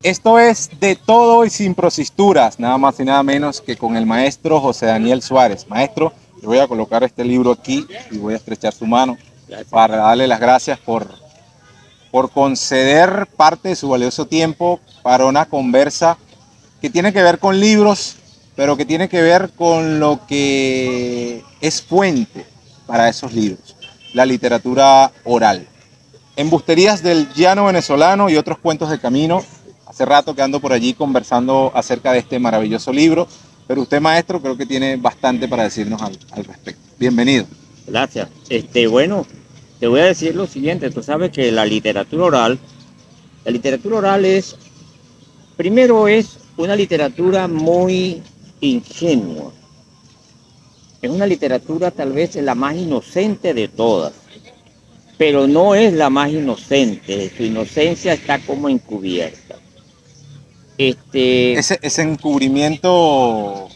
Esto es De Todo y Sin Prosisuras, nada más y nada menos que con el maestro José Daniel Suárez. Maestro, yo voy a colocar este libro aquí y voy a estrechar su mano para darle las gracias por conceder parte de su valioso tiempo para una conversa que tiene que ver con libros, pero que tiene que ver con lo que es fuente para esos libros, la literatura oral. Embusterías del llano venezolano y otros cuentos de camino. Hace rato que ando por allí conversando acerca de este maravilloso libro, pero usted, maestro, creo que tiene bastante para decirnos al respecto. Bienvenido. Gracias. Bueno, te voy a decir lo siguiente. Tú sabes que la literatura oral es, primero, es una literatura muy ingenua. Es una literatura tal vez la más inocente de todas, pero no es la más inocente. Su inocencia está como encubierta. Ese encubrimiento,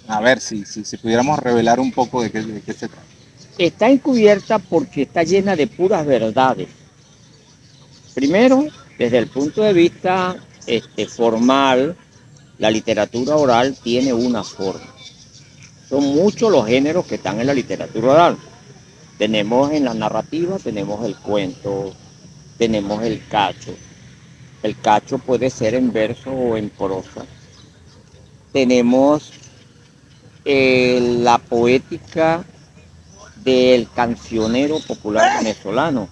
a ver si pudiéramos revelar un poco de qué se trata. Está encubierta porque está llena de puras verdades. Primero, desde el punto de vista formal, la literatura oral tiene una forma. Son muchos los géneros que están en la literatura oral. Tenemos en la narrativa, tenemos el cuento, tenemos el cacho. El cacho puede ser en verso o en prosa. Tenemos la poética del cancionero popular venezolano.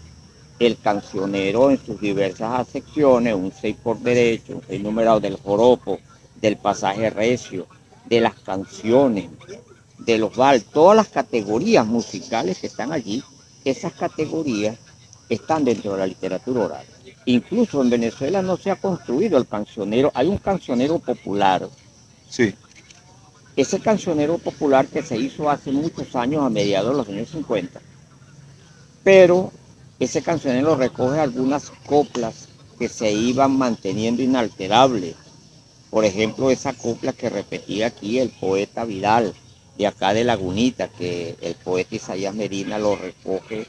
El cancionero en sus diversas acepciones, un 6 por derecho, un 6 numerado, del joropo, del pasaje recio, de las canciones, de los vals, todas las categorías musicales que están allí, esas categorías están dentro de la literatura oral. Incluso en Venezuela no se ha construido el cancionero, hay un cancionero popular. Sí. Ese cancionero popular que se hizo hace muchos años, a mediados de los años 50, pero ese cancionero recoge algunas coplas que se iban manteniendo inalterables. Por ejemplo, esa copla que repetía aquí el poeta Vidal, de acá de Lagunita, que el poeta Isaías Medina lo recoge,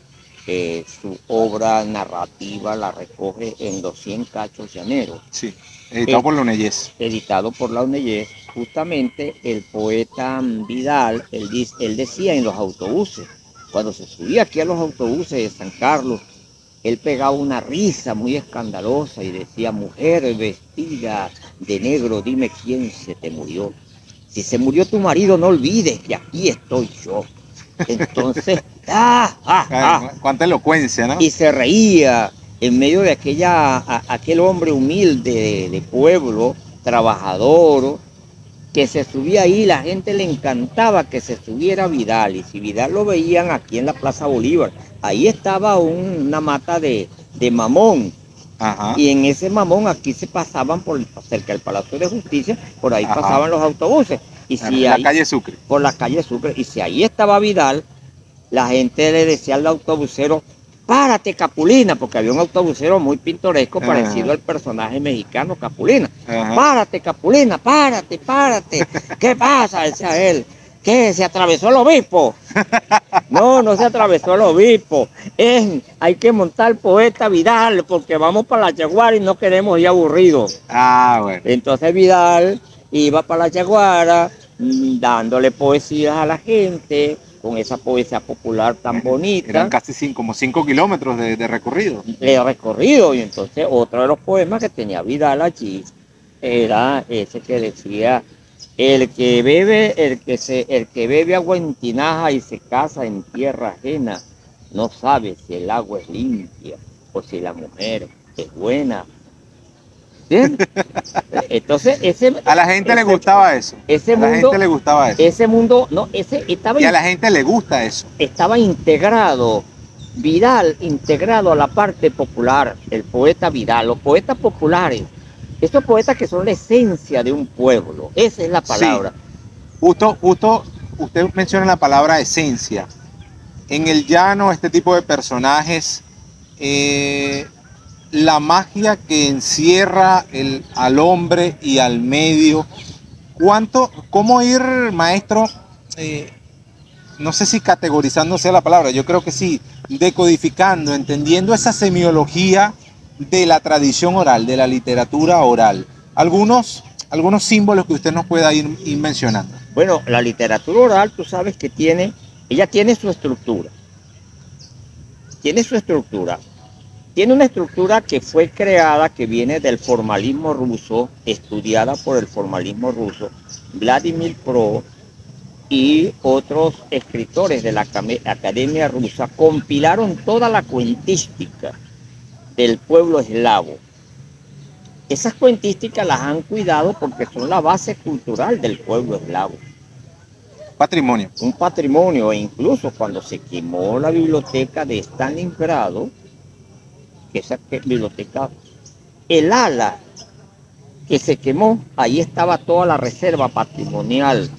su obra narrativa la recoge en Los 100 Cachos Llaneros. Sí, editado por la UNEYES. Editado por la UNEYES. Justamente el poeta Vidal, él decía en los autobuses, cuando se subía aquí a los autobuses de San Carlos, él pegaba una risa muy escandalosa y decía: mujer vestida de negro, dime quién se te murió. Si se murió tu marido, no olvides que aquí estoy yo. Entonces, cuánta elocuencia, ¿no? Y se reía en medio de aquel hombre humilde de pueblo, trabajador, que se subía ahí. La gente le encantaba que se subiera Vidal, y si Vidal lo veían aquí en la Plaza Bolívar, ahí estaba una mata de mamón. Ajá. Y en ese mamón aquí se pasaban cerca del Palacio de Justicia, por ahí pasaban los autobuses. Y si la calle Sucre. Por la calle Sucre. Y si ahí estaba Vidal, la gente le decía al autobusero: párate, Capulina, porque había un autobusero muy pintoresco, parecido al personaje mexicano Capulina. Párate, Capulina, párate. ¿Qué pasa? Decía él. ¿Qué? ¿Se atravesó el obispo? No se atravesó el obispo. Hay que montar al poeta Vidal porque vamos para la Yaguara y no queremos ir aburridos. Bueno. Entonces Vidal iba para la Yaguara dándole poesías a la gente, con esa poesía popular tan bonita. Eran casi como 5 kilómetros de recorrido. De recorrido. Y entonces otro de los poemas que tenía Vidal allí era ese que decía: el que bebe agua en tinaja y se casa en tierra ajena, no sabe si el agua es limpia o si la mujer es buena. ¿Sí? Entonces a la gente le gustaba eso. Ese mundo, y a la gente le gusta eso. Estaba integrado, Vidal integrado a la parte popular, el poeta Vidal, los poetas populares. Estos poetas que son la esencia de un pueblo, esa es la palabra. Sí. Justo, usted menciona la palabra esencia. En el llano, este tipo de personajes, la magia que encierra al hombre y al medio. ¿Cómo ir, maestro, no sé si categorizándose la palabra, yo creo que sí, decodificando, entendiendo esa semiología de la tradición oral, de la literatura oral, algunos símbolos que usted nos pueda ir mencionando. Bueno, la literatura oral, tú sabes que ella tiene su estructura. Tiene su estructura. Tiene una estructura que fue creada, que viene del formalismo ruso, estudiada por el formalismo ruso. Vladimir Pro y otros escritores de la Academia Rusa compilaron toda la cuentística del pueblo eslavo. Esas cuentísticas las han cuidado porque son la base cultural del pueblo eslavo. Patrimonio. Un patrimonio, e incluso cuando se quemó la biblioteca de Stalingrado, que esa biblioteca, el ala que se quemó, ahí estaba toda la reserva patrimonial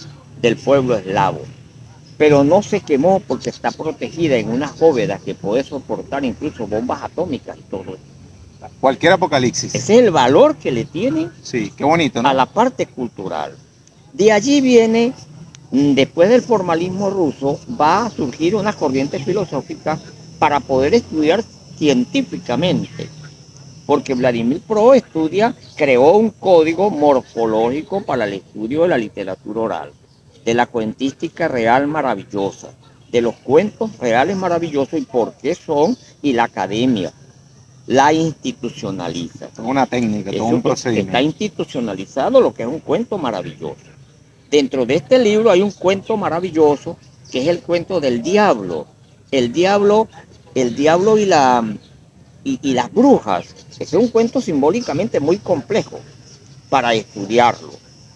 del pueblo eslavo. Pero no se quemó porque está protegida en unas bóvedas que puede soportar incluso bombas atómicas y todo eso. Cualquier apocalipsis. Ese es el valor que le tienen, sí, qué bonito, ¿no?, a la parte cultural. De allí viene, después del formalismo ruso, va a surgir una corriente filosófica para poder estudiar científicamente. Porque Vladimir Pro creó un código morfológico para el estudio de la literatura oral, de la cuentística real maravillosa, de los cuentos reales maravillosos y por qué son, y la academia la institucionaliza. Es una técnica, todo un procedimiento. Está institucionalizado lo que es un cuento maravilloso. Dentro de este libro hay un cuento maravilloso que es el cuento del diablo. El diablo y las brujas. Es un cuento simbólicamente muy complejo para estudiarlo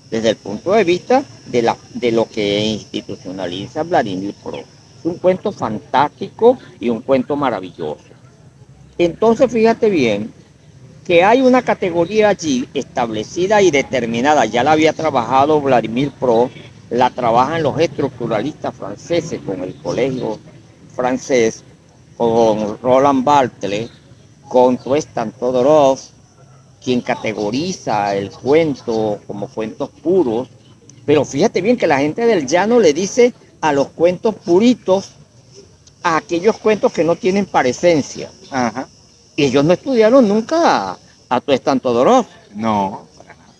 desde el punto de vista de lo que institucionaliza Vladimir Pro. Es un cuento fantástico y un cuento maravilloso. Entonces fíjate bien que hay una categoría allí establecida y determinada. Ya la había trabajado Vladimir Pro, la trabajan los estructuralistas franceses con el colegio francés, con Roland Barthes, con Tristan Todorov, quien categoriza el cuento como cuentos puros. Pero fíjate bien que la gente del llano le dice a los cuentos puritos a aquellos cuentos que no tienen parecencia. Ajá. Ellos no estudiaron nunca a Tristan Todorov. No, para nada.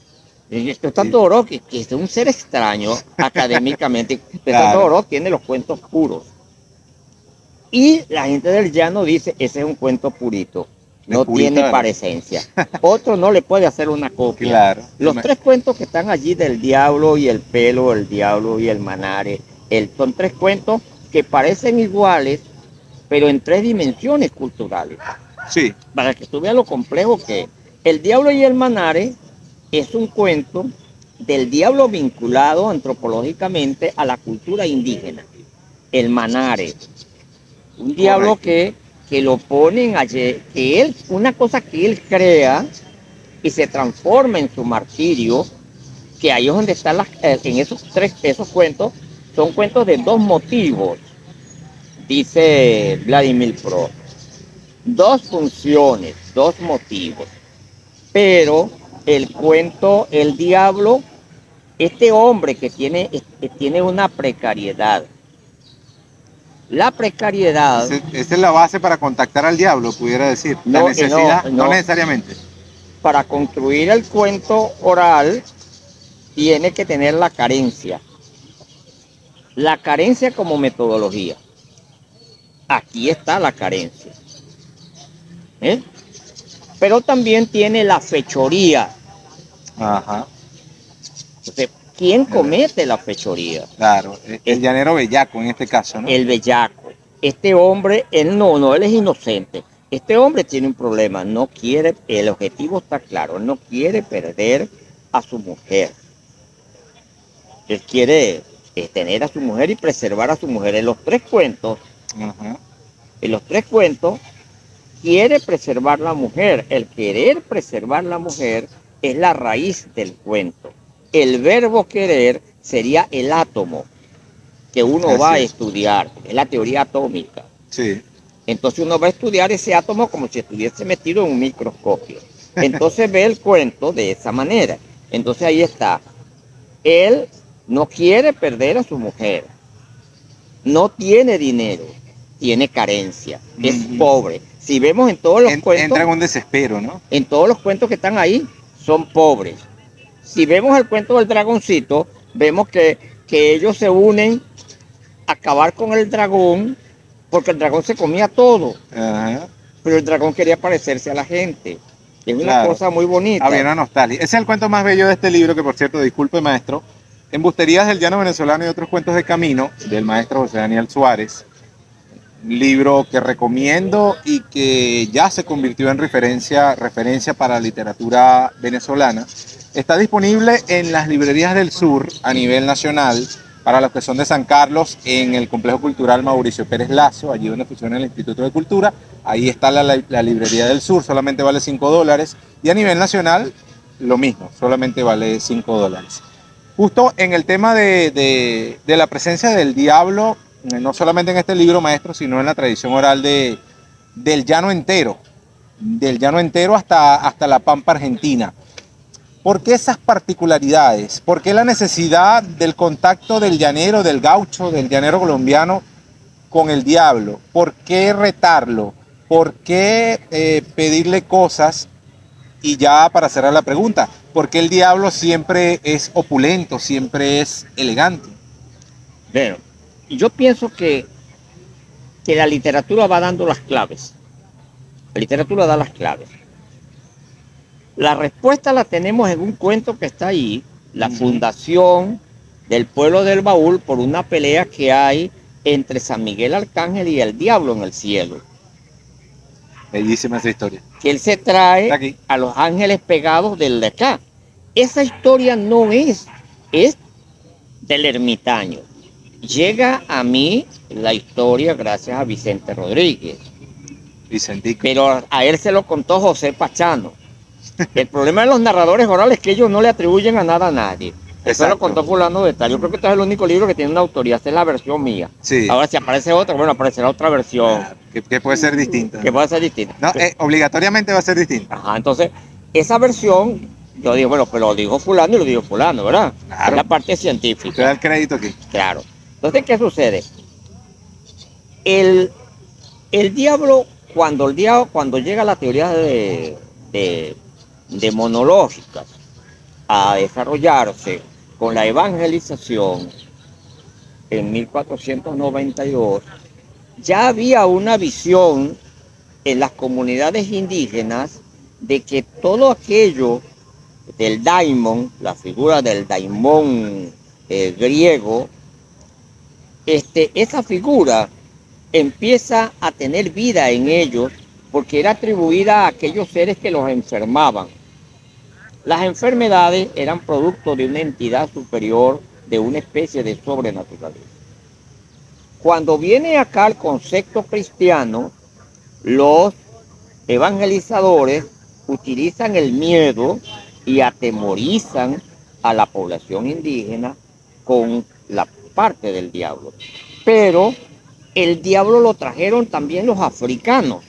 Tristan Todorov, que es un ser extraño académicamente. Tristan Claro. Todorov tiene los cuentos puros. Y la gente del llano dice, ese es un cuento purito. No tiene parecencia. Otro no le puede hacer una copia. Claro. Los tres cuentos que están allí del diablo y el pelo, el diablo y el manare, son tres cuentos que parecen iguales, pero en tres dimensiones culturales. Sí. Para que tú veas lo complejo que es. El diablo y el manare es un cuento del diablo vinculado antropológicamente a la cultura indígena. El manare, un diablo que lo ponen allí, una cosa que él crea y se transforma en su martirio, que ahí es donde están en esos cuentos, son cuentos de dos motivos, dice Vladimir Pro. Dos funciones, dos motivos. Pero el cuento, el diablo, este hombre que tiene una precariedad. La precariedad... Esa es la base para contactar al diablo, pudiera decir. La necesidad, no necesariamente. Para construir el cuento oral, tiene que tener la carencia. La carencia como metodología. Aquí está la carencia. Pero también tiene la fechoría. Ajá. Entonces, ¿quién comete la fechoría? Claro, el llanero bellaco en este caso, ¿no? El bellaco. Este hombre, él es inocente. Este hombre tiene un problema, no quiere, el objetivo está claro, él no quiere perder a su mujer. Él quiere tener a su mujer y preservar a su mujer. En los tres cuentos, quiere preservar la mujer. El querer preservar la mujer es la raíz del cuento. El verbo querer sería el átomo que uno va a estudiar, es la teoría atómica. Sí. Entonces uno va a estudiar ese átomo como si estuviese metido en un microscopio. Entonces ve el cuento de esa manera. Entonces ahí está. Él no quiere perder a su mujer. No tiene dinero. Tiene carencia. Es pobre. Si vemos en todos los cuentos... Entra en un desespero, ¿no? En todos los cuentos que están ahí, son pobres. Si vemos el cuento del dragoncito, vemos que ellos se unen a acabar con el dragón, porque el dragón se comía todo, Ajá. pero el dragón quería parecerse a la gente. Es una Claro. cosa muy bonita. Había una nostalgia. Ese es el cuento más bello de este libro, que por cierto, disculpe maestro, Embusterías del Llano Venezolano y otros cuentos de camino, del maestro José Daniel Suárez. Un libro que recomiendo y que ya se convirtió en referencia para la literatura venezolana. Está disponible en las librerías del sur a nivel nacional, para los que son de San Carlos, en el Complejo Cultural Mauricio Pérez Lazo, allí donde funciona el Instituto de Cultura. Ahí está la librería del sur, solamente vale $5. Y a nivel nacional, lo mismo, solamente vale $5. Justo en el tema de la presencia del diablo, no solamente en este libro, maestro, sino en la tradición oral del llano entero hasta la Pampa Argentina. ¿Por qué esas particularidades? ¿Por qué la necesidad del contacto del llanero, del gaucho, del llanero colombiano con el diablo? ¿Por qué retarlo? ¿Por qué pedirle cosas? Y ya para cerrar la pregunta, ¿por qué el diablo siempre es opulento, siempre es elegante? Bueno, yo pienso que la literatura va dando las claves. La literatura da las claves. La respuesta la tenemos en un cuento que está ahí, la fundación del pueblo del Baúl por una pelea que hay entre San Miguel Arcángel y el diablo en el cielo. Bellísima esa historia. Que él se trae a los ángeles pegados del de acá. Esa historia no es del ermitaño. Llega a mí la historia gracias a Vicente Rodríguez. Vicentico. Pero a él se lo contó José Pachano. El problema de los narradores orales es que ellos no le atribuyen a nada a nadie. Eso lo contó fulano de tal. Yo creo que este es el único libro que tiene una autoría. Esta es la versión mía. Sí. Ahora si aparece otra, bueno, aparecerá otra versión. Que puede ser distinta. Que puede ser distinta. No, obligatoriamente va a ser distinta. Ajá, entonces, esa versión, yo digo, bueno, pero lo dijo fulano y lo dijo fulano, ¿verdad? Claro. Es la parte científica. Usted da el crédito aquí. Claro. Entonces, ¿qué sucede? El diablo, cuando llega a la teoría de monológicas a desarrollarse con la evangelización en 1492, ya había una visión en las comunidades indígenas de que todo aquello del daimon, la figura del daimon griego, esa figura empieza a tener vida en ellos porque era atribuida a aquellos seres que los enfermaban. Las enfermedades eran producto de una entidad superior, de una especie de sobrenaturaleza. Cuando viene acá el concepto cristiano, los evangelizadores utilizan el miedo y atemorizan a la población indígena con la parte del diablo. Pero el diablo lo trajeron también los africanos.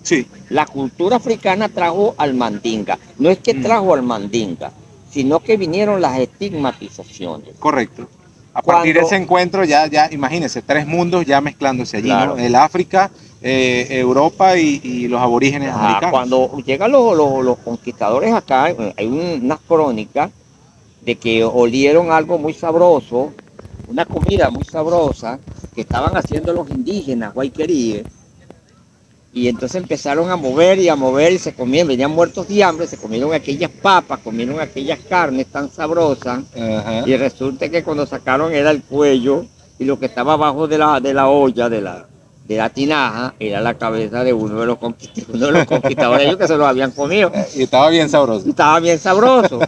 Sí. La cultura africana trajo al mandinga. No es que trajo al mandinga, sino que vinieron las estigmatizaciones. Correcto. A partir de ese encuentro ya, imagínense, 3 mundos ya mezclándose allí, claro, ¿no? El África, Europa y los aborígenes americanos. Cuando llegan los conquistadores acá, hay unas crónicas de que olieron algo muy sabroso, una comida muy sabrosa que estaban haciendo los indígenas guayqueríes. Y entonces empezaron a mover y se comían, venían muertos de hambre, se comieron aquellas papas, comieron aquellas carnes tan sabrosas. Ajá. Y resulta que cuando sacaron era el cuello y lo que estaba abajo de la olla, de la tinaja, era la cabeza de uno de los conquistadores, ellos que se los habían comido. Y estaba bien sabroso. Estaba bien sabroso.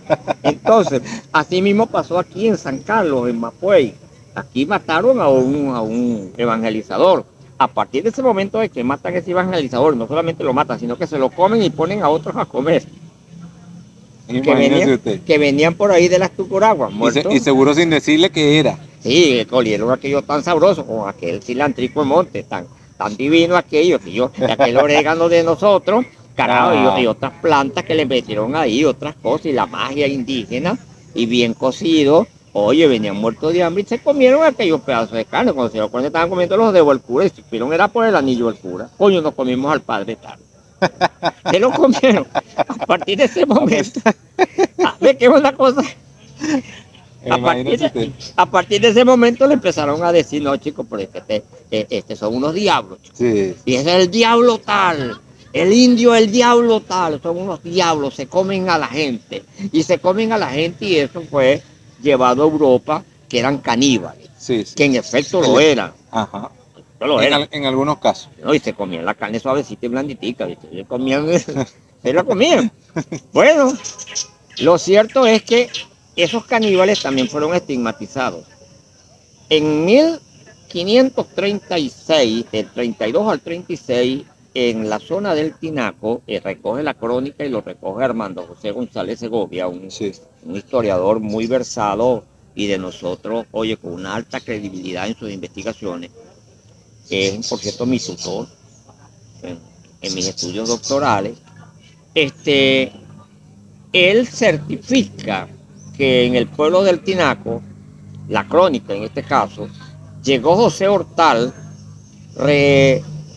Entonces, así mismo pasó aquí en San Carlos, en Mapuey. Aquí mataron a un evangelizador. A partir de ese momento de que matan a ese evangelizador, no solamente lo matan, sino que se lo comen y ponen a otros a comer. Que venían por ahí de las Tucuraguas, muertos. Y seguro sin decirle que era. Sí, colieron aquello tan sabroso, con aquel cilantrico de monte, tan divino aquello, aquel orégano de nosotros, carajo, y otras plantas que le metieron ahí, otras cosas, y la magia indígena, y bien cocido. Oye, venían muertos de hambre y se comieron aquellos pedazos de carne. Cuando se dio cuenta estaban comiendo los de el cura y supieron era por el anillo del cura. Coño, nos comimos al padre tal. Se lo comieron. A partir de ese momento, ¿ve qué es una cosa? A partir de ese momento le empezaron a decir, no chicos, pero este son unos diablos. Sí. Y ese es el diablo tal, el indio es el diablo tal, son unos diablos, se comen a la gente. Y se comen a la gente y eso fue llevado a Europa, que eran caníbales. Sí, sí. Que en efecto lo eran. Ajá. Lo eran. En algunos casos. No, y se comían la carne suavecita y blanditica, ¿viste? Se la comían. Bueno, lo cierto es que esos caníbales también fueron estigmatizados. En 1536, del 32 al 36, en la zona del Tinaco, recoge la crónica y lo recoge Armando José González Segovia, un historiador muy versado y de nosotros, oye, con una alta credibilidad en sus investigaciones, que es, por cierto, mi tutor en mis estudios doctorales. Él certifica que en el pueblo del Tinaco, la crónica en este caso, llegó José Hortal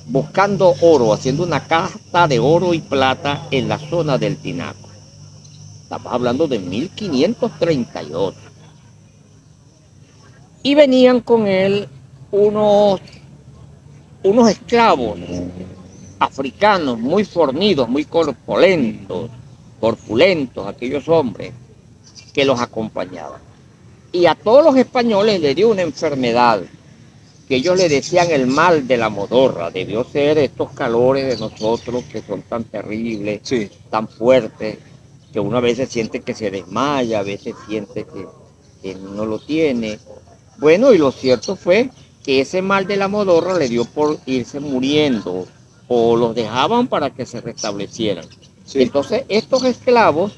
buscando oro, haciendo una casta de oro y plata en la zona del Tinaco. Estamos hablando de 1532. Y venían con él unos esclavos africanos muy fornidos, muy corpulentos, aquellos hombres que los acompañaban. Y a todos los españoles le dio una enfermedad que ellos le decían el mal de la modorra. Debió ser estos calores de nosotros que son tan terribles, tan fuertes, que uno a veces siente que se desmaya, a veces siente que no lo tiene. Bueno, y lo cierto fue que ese mal de la modorra le dio por irse muriendo o los dejaban para que se restablecieran. Sí. Entonces estos esclavos,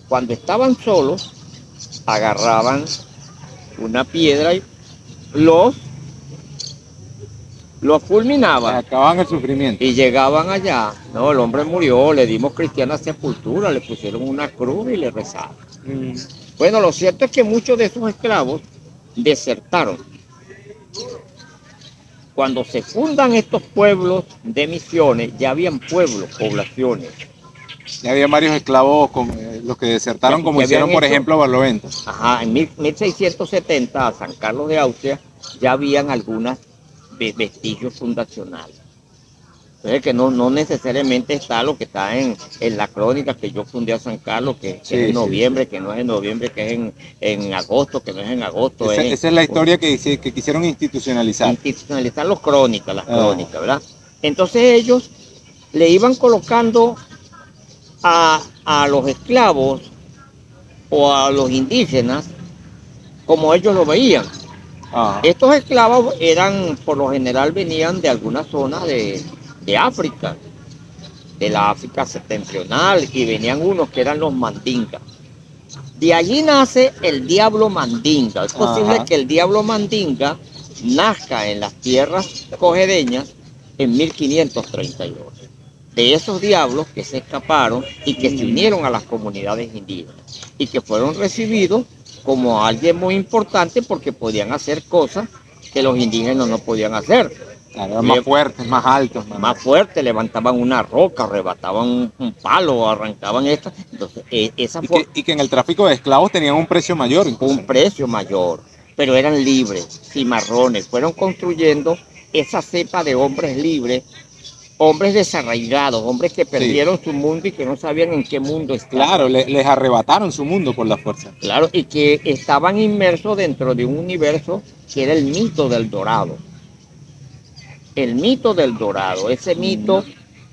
cuando estaban solos, agarraban una piedra y los fulminaban. Acababan el sufrimiento. Y llegaban allá. No, el hombre murió, le dimos cristiana sepultura, le pusieron una cruz y le rezaron. Bueno, lo cierto es que muchos de esos esclavos desertaron. Cuando se fundan estos pueblos de misiones, ya habían pueblos, poblaciones. Ya había varios esclavos, los que desertaron, como hicieron, por ejemplo, Barlovento. Ajá, en 1670, a San Carlos de Austria, ya habían algunos vestigios fundacionales. Entonces, que no necesariamente está lo que está en la crónica que yo fundé a San Carlos, que es en noviembre, que no es en noviembre, que es en agosto, que no es en agosto. Esa es la historia que quisieron institucionalizar. Institucionalizar las crónicas, ¿verdad? Entonces ellos le iban colocando a los esclavos o a los indígenas como ellos lo veían. Estos esclavos por lo general venían de alguna zona de África, de la África septentrional, y venían unos que eran los mandingas. De allí nace el diablo mandinga. Es posible que el diablo mandinga nazca en las tierras cojedeñas en 1532. De esos diablos que se escaparon y que se unieron a las comunidades indígenas y que fueron recibidos como alguien muy importante porque podían hacer cosas que los indígenas no podían hacer. Claro, más fuertes, más altos. Más fuertes, levantaban una roca, arrebataban un palo, arrancaban esto. Entonces, y que en el tráfico de esclavos tenían un precio mayor. Incluso. Un precio mayor, pero eran libres, cimarrones. Fueron construyendo esa cepa de hombres libres, hombres desarraigados, hombres que perdieron su mundo y que no sabían en qué mundo estaban. Claro, les arrebataron su mundo por la fuerza. Claro, y que estaban inmersos dentro de un universo que era el mito del Dorado. El mito del Dorado, ese mito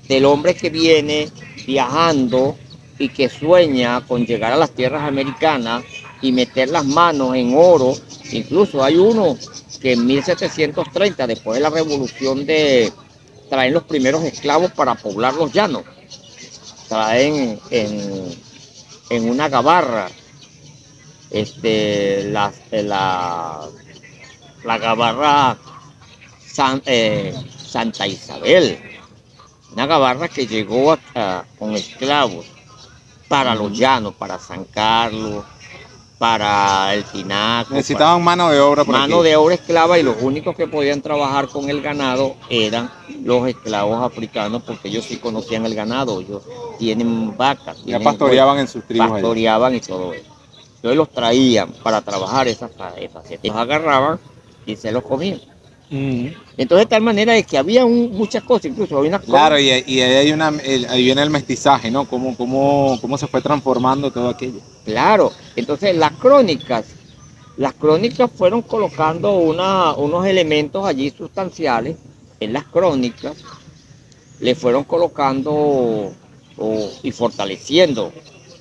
del hombre que viene viajando y que sueña con llegar a las tierras americanas y meter las manos en oro. Incluso hay uno que en 1730, después de la revolución traen los primeros esclavos para poblar los llanos. Traen en una gabarra la gabarra Santa Isabel, una gabarra que llegó con esclavos para los llanos, para San Carlos, para el tinaco. Necesitaban mano de obra por Mano aquí. de obra esclava, y los únicos que podían trabajar con el ganado eran los esclavos africanos, porque ellos sí conocían el ganado, ellos tienen vacas, Ya tienen pastoreaban en sus tribus allá. pastoreaban y todo eso. Entonces los traían para trabajar esas facetas. Los agarraban y se los comían. Entonces de tal manera es que había muchas cosas, incluso había unas Claro, cosas. y ahí, ahí viene el mestizaje, ¿no? Cómo se fue transformando todo aquello. Claro, entonces las crónicas fueron colocando unos elementos allí sustanciales en las crónicas, le fueron colocando y fortaleciendo,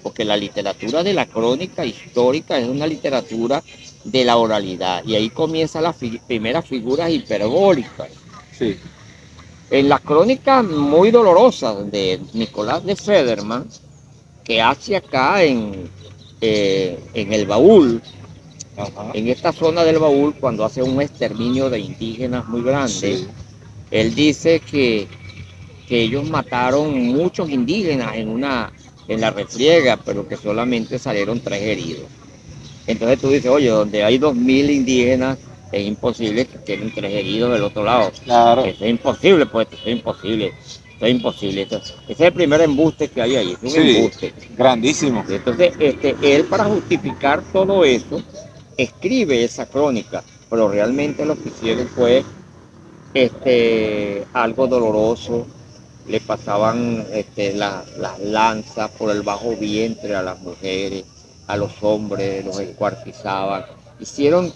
porque la literatura de la crónica histórica es una literatura de la oralidad, y ahí comienzan las primeras figuras hiperbólicas. Sí. En las crónicas muy dolorosas de Nicolás de Federman, que hace acá en el Baúl, Ajá. en esta zona del Baúl, cuando hace un exterminio de indígenas muy grande, Sí. él dice que ellos mataron muchos indígenas en la refriega, pero que solamente salieron 3 heridos. Entonces tú dices, oye, donde hay 2000 indígenas, es imposible que queden 3 heridos del otro lado. Claro. Eso es imposible, pues, eso es imposible. Eso es imposible. Ese es el primer embuste que hay ahí, es un Sí, embuste. grandísimo. Entonces, él, para justificar todo eso, escribe esa crónica, pero realmente lo que hicieron fue algo doloroso. Le pasaban las lanzas por el bajo vientre a las mujeres, a los hombres, los escuartizaban. Hicieron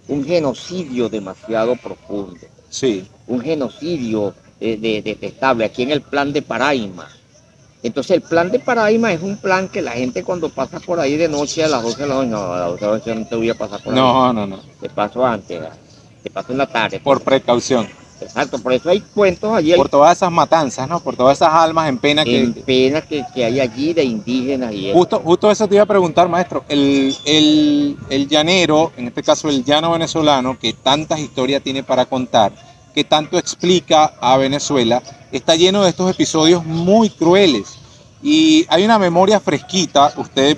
un genocidio demasiado profundo, Sí. un genocidio detestable, aquí en el plan de Paraima. Entonces el plan de Paraima es un plan que la gente cuando pasa por ahí de noche a las 12 de la noche, no, a las 12 de la noche no te voy a pasar por ahí. No. Te paso antes, te paso en la tarde. Por precaución. Exacto, por eso hay cuentos allí. Por todas esas matanzas, ¿no? Por todas esas almas en pena que hay allí de indígenas y eso. Justo eso te iba a preguntar, maestro. El llanero, en este caso el llano venezolano, que tantas historias tiene para contar, que tanto explica a Venezuela, está lleno de estos episodios muy crueles. Y hay una memoria fresquita, usted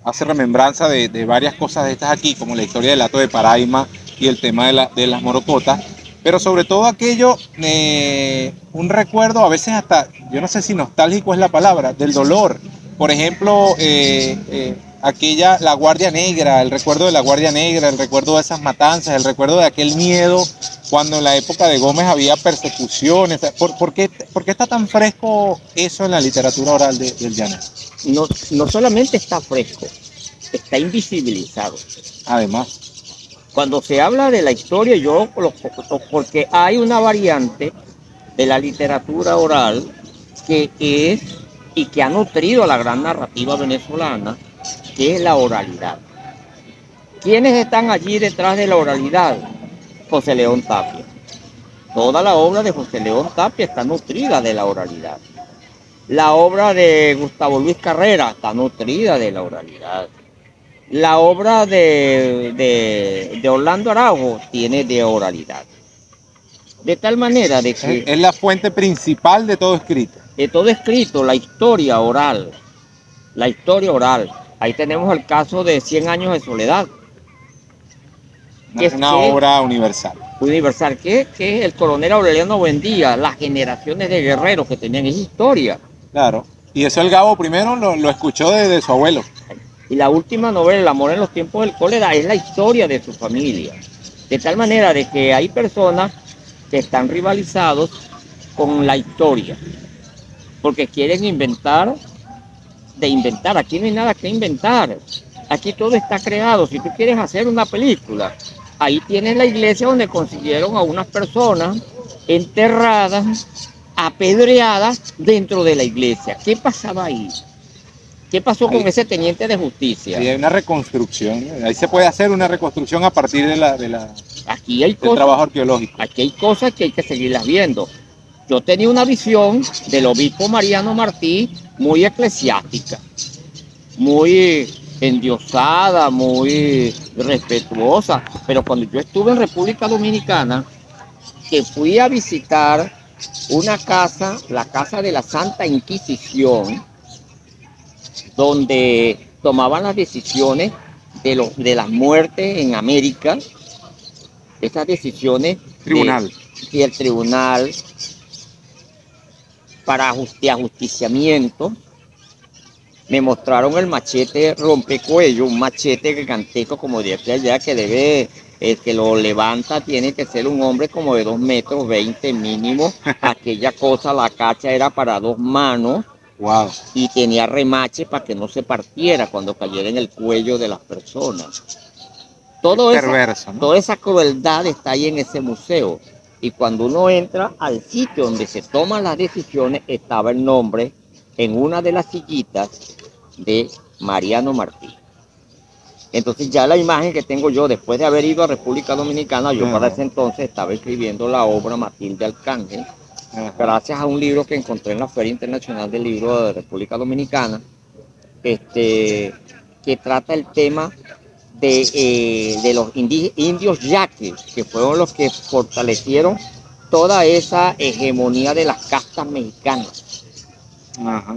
hace remembranza de varias cosas de estas aquí, como la historia del hato de Paraima y el tema de las morocotas, pero sobre todo aquello, un recuerdo, a veces hasta, yo no sé si nostálgico es la palabra, del dolor. Por ejemplo, la Guardia Negra, el recuerdo de la Guardia Negra, el recuerdo de esas matanzas, el recuerdo de aquel miedo cuando en la época de Gómez había persecuciones. ¿Por qué está tan fresco eso en la literatura oral del llanero? No solamente está fresco, está invisibilizado. Además. Cuando se habla de la historia, porque hay una variante de la literatura oral que es y que ha nutrido a la gran narrativa venezolana, que es la oralidad. ¿Quiénes están allí detrás de la oralidad? José León Tapia. Toda la obra de José León Tapia está nutrida de la oralidad. La obra de Gustavo Luis Carrera está nutrida de la oralidad. La obra de Orlando Araujo tiene de oralidad. De tal manera de que... Es la fuente principal de todo escrito. De todo escrito, la historia oral. La historia oral. Ahí tenemos el caso de 100 años de soledad. Es una obra universal. Universal, que es el coronel Aureliano Buendía, las generaciones de guerreros que tenían esa historia. Claro. Y eso el Gabo primero lo escuchó de su abuelo. Y la última novela, El amor en los tiempos del cólera, es la historia de su familia. De tal manera de que hay personas que están rivalizados con la historia, porque quieren inventar. Aquí no hay nada que inventar. Aquí todo está creado. Si tú quieres hacer una película, ahí tienes la iglesia donde consiguieron a unas personas enterradas, apedreadas dentro de la iglesia. ¿Qué pasaba ahí? ¿Qué pasó con ese teniente de justicia? Sí, hay una reconstrucción. Ahí se puede hacer una reconstrucción a partir del trabajo arqueológico. Aquí hay cosas que hay que seguirlas viendo. Yo tenía una visión del obispo Mariano Martí muy eclesiástica, muy endiosada, muy respetuosa. Pero cuando yo estuve en República Dominicana, que fui a visitar una casa, la casa de la Santa Inquisición, donde tomaban las decisiones de las muertes en América, esas decisiones Tribunal. y el tribunal de ajusticiamiento. Me mostraron el machete rompecuello, un machete gigantesco, como decía allá, que debe, el que lo levanta tiene que ser un hombre como de 2,20 m mínimo. Aquella cosa, la cacha era para 2 manos. Wow. Y tenía remache para que no se partiera cuando cayera en el cuello de las personas. Perverso, ¿no? Toda esa crueldad está ahí en ese museo. Y cuando uno entra al sitio donde se toman las decisiones, estaba el nombre en una de las sillitas de Mariano Martí. Entonces ya la imagen que tengo yo, después de haber ido a República Dominicana, yo para ese entonces estaba escribiendo la obra Matilde Arcángel, gracias a un libro que encontré en la Feria Internacional del Libro de República Dominicana, que trata el tema de los indios yaquis, que fueron los que fortalecieron toda esa hegemonía de las castas mexicanas. Ajá.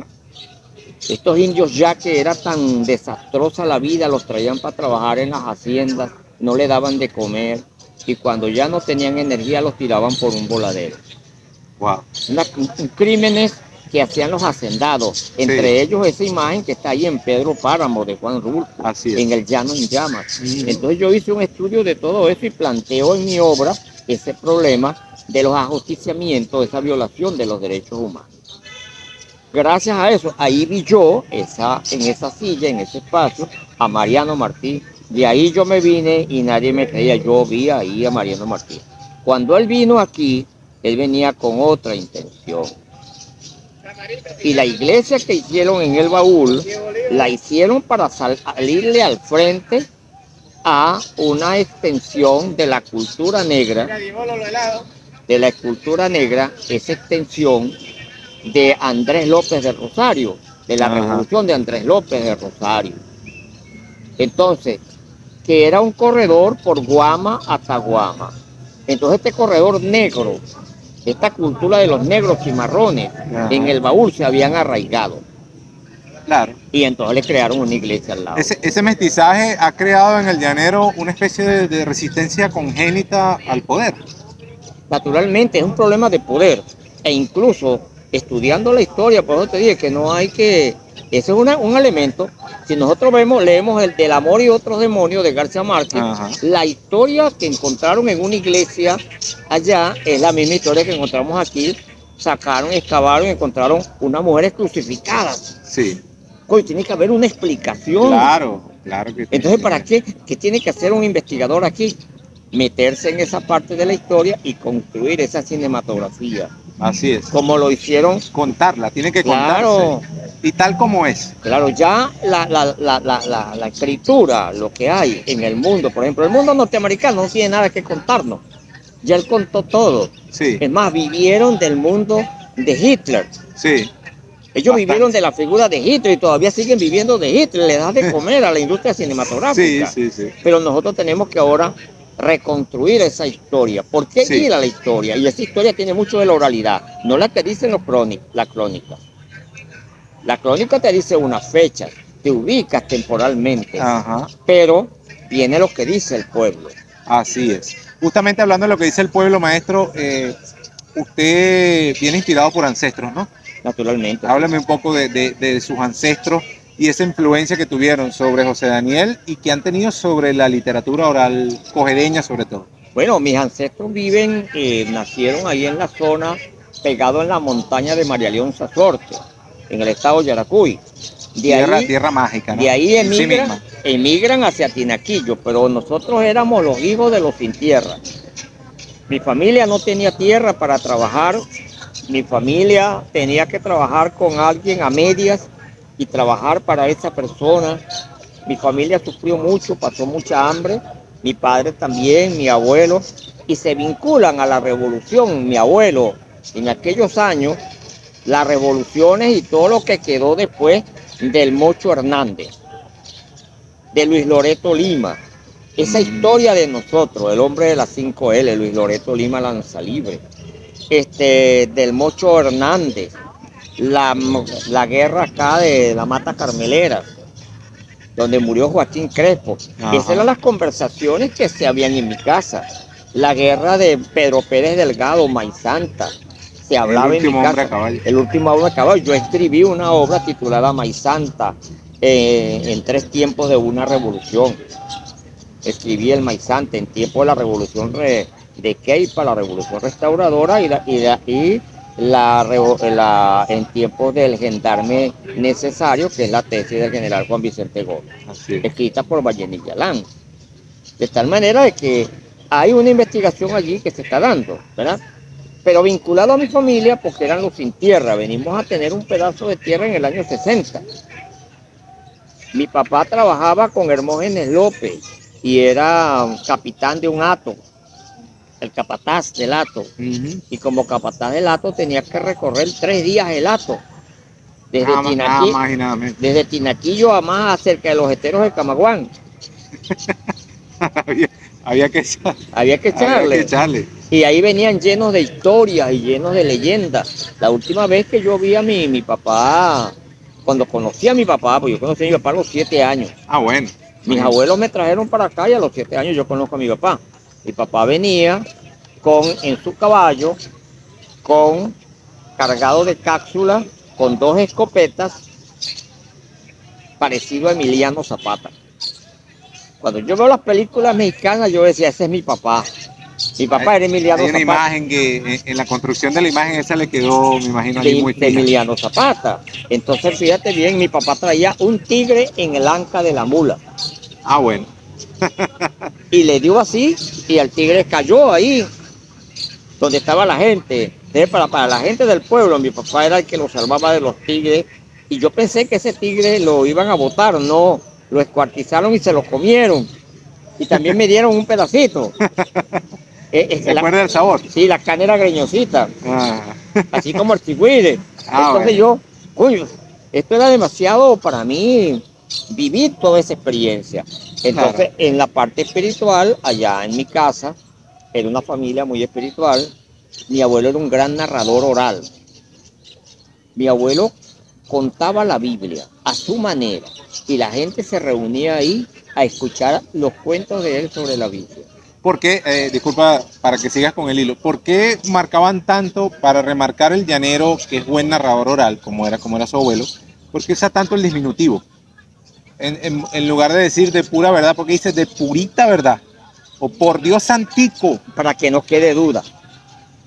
Estos indios yaquis era tan desastrosa la vida, los traían para trabajar en las haciendas, no le daban de comer, y cuando ya no tenían energía los tiraban por un voladero. Wow. Crímenes que hacían los hacendados, entre ellos esa imagen que está ahí en Pedro Páramo de Juan Rulfo, en el Llano en Llamas. Entonces yo hice un estudio de todo eso y planteo en mi obra ese problema de los ajusticiamientos, esa violación de los derechos humanos. Gracias a eso, ahí vi yo, en esa silla, en ese espacio, a Mariano Martí. De ahí yo me vine y nadie me creía, yo vi ahí a Mariano Martí. Cuando él vino aquí, él venía con otra intención. Y la iglesia que hicieron en el baúl, la hicieron para salirle al frente a una extensión de la cultura negra, esa extensión de Andrés López de Rosario, de la revolución de Andrés López de Rosario. Entonces, que era un corredor por Guama hasta Guama. Entonces este corredor negro, esta cultura de los negros cimarrones, en el baúl se habían arraigado. Claro. Y entonces le crearon una iglesia al lado. Ese mestizaje ha creado en el llanero una especie de resistencia congénita al poder. Naturalmente, es un problema de poder. E incluso estudiando la historia, por eso te dije que no hay que... Ese es un elemento. Si nosotros leemos el del amor y otros demonios de García Márquez, la historia que encontraron en una iglesia allá es la misma historia que encontramos aquí. Sacaron, excavaron y encontraron unas mujeres crucificadas. Sí. Oye, tiene que haber una explicación. Claro, claro que sí. Entonces, ¿para qué? ¿Qué tiene que hacer un investigador aquí? Meterse en esa parte de la historia y construir esa cinematografía. Así es. Como lo hicieron. Contarla, tiene que Claro. contarse. Y tal como es. Claro, ya la escritura, lo que hay en el mundo, por ejemplo, el mundo norteamericano no tiene nada que contarnos. Ya él contó todo. Sí. Es más, vivieron del mundo de Hitler. Sí. Ellos vivieron de la figura de Hitler y todavía siguen viviendo de Hitler. Le da de comer a la industria cinematográfica. Sí, sí, sí. Pero nosotros tenemos que ahora reconstruir esa historia. ¿Por qué ir a la historia? Y esa historia tiene mucho de la oralidad, no la que dicen la crónica. La crónica te dice una fecha, te ubicas temporalmente, pero viene lo que dice el pueblo. Así es. Justamente hablando de lo que dice el pueblo, maestro, usted viene inspirado por ancestros, ¿no? Naturalmente. Háblame un poco de sus ancestros y esa influencia que tuvieron sobre José Daniel y que han tenido sobre la literatura oral cojedeña sobre todo. Bueno, mis ancestros nacieron ahí en la zona, pegado en la montaña de María León Sasorte, en el estado de Yaracuy. Tierra mágica, ¿no? De ahí emigran hacia Tinaquillo, pero nosotros éramos los hijos de los sin tierra. Mi familia no tenía tierra para trabajar, mi familia tenía que trabajar con alguien a medias y trabajar para esa persona. Mi familia sufrió mucho, pasó mucha hambre, mi padre también, mi abuelo, y se vinculan a la revolución. Mi abuelo, en aquellos años, las revoluciones y todo lo que quedó después del Mocho Hernández, de Luis Loreto Lima, esa historia de nosotros, el hombre de las 5L, Luis Loreto Lima Lanzalibre, del Mocho Hernández, la, la guerra acá de la Mata Carmelera, donde murió Joaquín Crespo. Ajá. Esas eran las conversaciones que se habían en mi casa. La guerra de Pedro Pérez Delgado, Maizanta, se hablaba en mi último hombre a casa. caballo. El último hombre a caballo. Yo escribí una obra titulada Maizanta, en 3 tiempos de una revolución. Escribí el Maizante en tiempo de la revolución de Keipa, la revolución restauradora, en tiempos del gendarme necesario, que es la tesis del general Juan Vicente Gómez, escrita por Vallenilla Lanz. De tal manera de que hay una investigación allí que se está dando, ¿verdad? Pero vinculado a mi familia, porque eran los sin tierra. Venimos a tener un pedazo de tierra en el año 60. Mi papá trabajaba con Hermógenes López y era capitán de un hato, el capataz del hato. Y como capataz del hato tenía que recorrer 3 días el hato. Desde Tinaquillo a más cerca de los esteros de Camaguán. había que echarle. Y ahí venían llenos de historias y llenos de leyendas. La última vez que yo vi a mi papá, cuando conocí a mi papá, pues yo conocí a mi papá a los 7 años. Ah, bueno. Mis abuelos me trajeron para acá y a los 7 años yo conozco a mi papá. Mi papá venía en su caballo, cargado de cápsulas, con 2 escopetas, parecido a Emiliano Zapata. Cuando yo veo las películas mexicanas, yo decía, ese es mi papá. Mi papá era Emiliano Zapata. Hay una imagen que en la construcción de la imagen esa le quedó, me imagino, allí muy de Emiliano Zapata. Entonces, fíjate bien, mi papá traía un tigre en el anca de la mula. Ah, bueno. Y le dio así, y el tigre cayó ahí, donde estaba la gente. Entonces, para la gente del pueblo, mi papá era el que lo salvaba de los tigres. Y yo pensé que ese tigre lo iban a botar, no. Lo escuartizaron y se lo comieron. Y también me dieron un pedacito. ¿Se acuerda del sabor? Sí, la carne era greñosita. Así como el chigüire. Entonces yo, coño, esto era demasiado para mí vivir toda esa experiencia. Entonces, en la parte espiritual, allá en mi casa, era una familia muy espiritual. Mi abuelo era un gran narrador oral. Mi abuelo contaba la Biblia a su manera y la gente se reunía ahí a escuchar los cuentos de él sobre la Biblia. ¿Por qué, disculpa, para que sigas con el hilo, por qué marcaban tanto para remarcar el llanero, que es buen narrador oral, como era su abuelo? ¿Por qué usa tanto el diminutivo? En lugar de decir de pura verdad, porque dice de purita verdad, o por Dios santico. Para que no quede duda.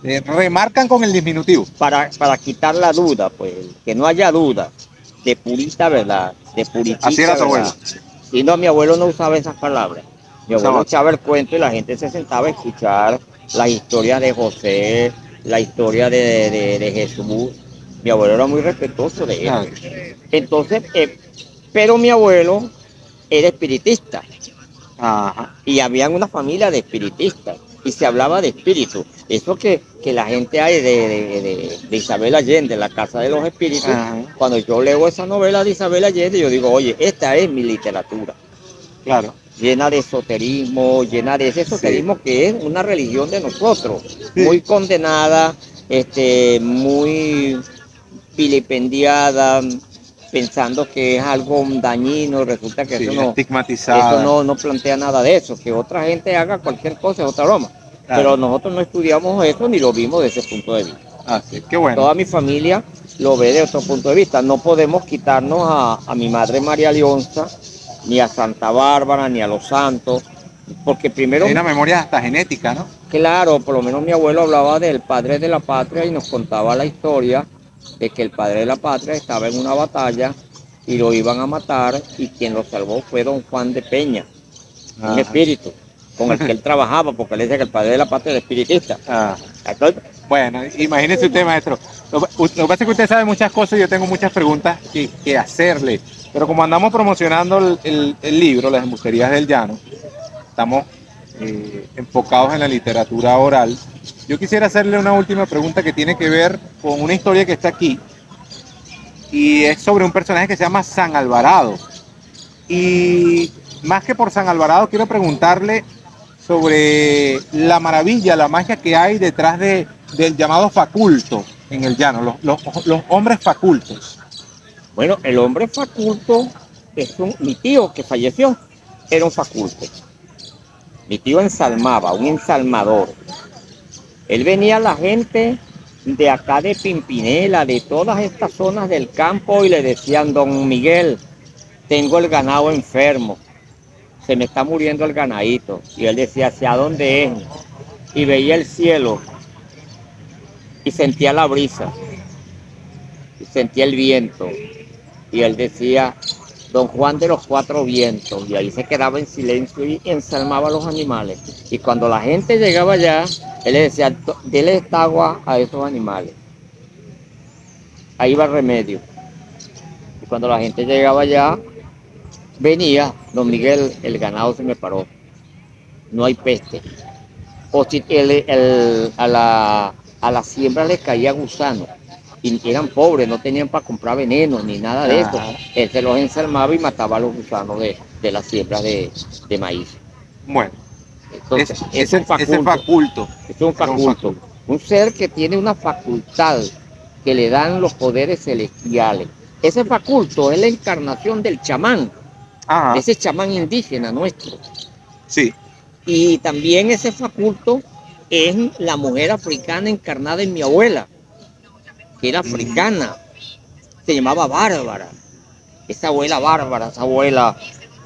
Remarcan con el diminutivo. Para quitar la duda, pues, que no haya duda, de purita verdad, de puritita. Así era tu abuelo. Sí, no, mi abuelo no usaba esas palabras. Mi abuelo echaba el cuento y la gente se sentaba a escuchar las historias de José, la historia de Jesús. Mi abuelo era muy respetuoso de eso. Entonces, pero mi abuelo era espiritista. Ajá. Y había una familia de espiritistas. Y se hablaba de espíritus. Eso que la gente hay de Isabel Allende, La Casa de los Espíritus. Ajá. Cuando yo leo esa novela de Isabel Allende, yo digo, oye, esta es mi literatura. Claro. Llena de esoterismo, llena de ese esoterismo que es una religión de nosotros. Muy condenada, muy vilipendiada, pensando que es algo dañino, resulta que eso no plantea nada de eso, que otra gente haga cualquier cosa es otra broma. Claro. Pero nosotros no estudiamos eso ni lo vimos desde ese punto de vista. Qué bueno. Toda mi familia lo ve de otro punto de vista. No podemos quitarnos a mi madre María Leonza, ni a Santa Bárbara, ni a los santos, porque primero... Hay una memoria hasta genética, ¿no? Claro, por lo menos mi abuelo hablaba del padre de la patria y nos contaba la historia de que el padre de la patria estaba en una batalla y lo iban a matar y quien lo salvó fue don Juan de Peña, un espíritu con el que él trabajaba, porque él decía que el padre de la patria era espiritista. Entonces, bueno, imagínese usted, maestro. Lo que pasa es que usted sabe muchas cosas y yo tengo muchas preguntas que hacerle, pero como andamos promocionando el libro, Las Embusterías del Llano, estamos enfocados en la literatura oral. Yo quisiera hacerle una última pregunta que tiene que ver con una historia que está aquí y es sobre un personaje que se llama San Alvarado. Y más que por San Alvarado, quiero preguntarle sobre la maravilla, la magia que hay detrás del llamado faculto, en el llano, los hombres facultos. Bueno, el hombre faculto es mi tío que falleció, era un faculto. Mi tío ensalmaba, un ensalmador. Él venía a la gente de acá de Pimpinela, de todas estas zonas del campo y le decían, don Miguel, tengo el ganado enfermo, se me está muriendo el ganadito. Y él decía, ¿hacia dónde es? Y veía el cielo y sentía la brisa y sentía el viento. Y él decía, don Juan de los Cuatro Vientos. Y ahí se quedaba en silencio y ensalmaba a los animales. Y cuando la gente llegaba allá, él le decía, dele esta agua a esos animales. Ahí va el remedio. Y cuando la gente llegaba allá, venía, don Miguel, el ganado se me paró. No hay peste. O si a la siembra les caía gusano. Y eran pobres, no tenían para comprar veneno ni nada de eso. Él se los ensalmaba y mataba a los gusanos de las siembras de maíz. Bueno, Entonces, ese faculto. Es un faculto. Un ser que tiene una facultad que le dan los poderes celestiales. Ese faculto es la encarnación del chamán, Ajá. de ese chamán indígena nuestro. Sí. Y también ese faculto es la mujer africana encarnada en mi abuela, que era africana, se llamaba Bárbara. Esa abuela bárbara, esa abuela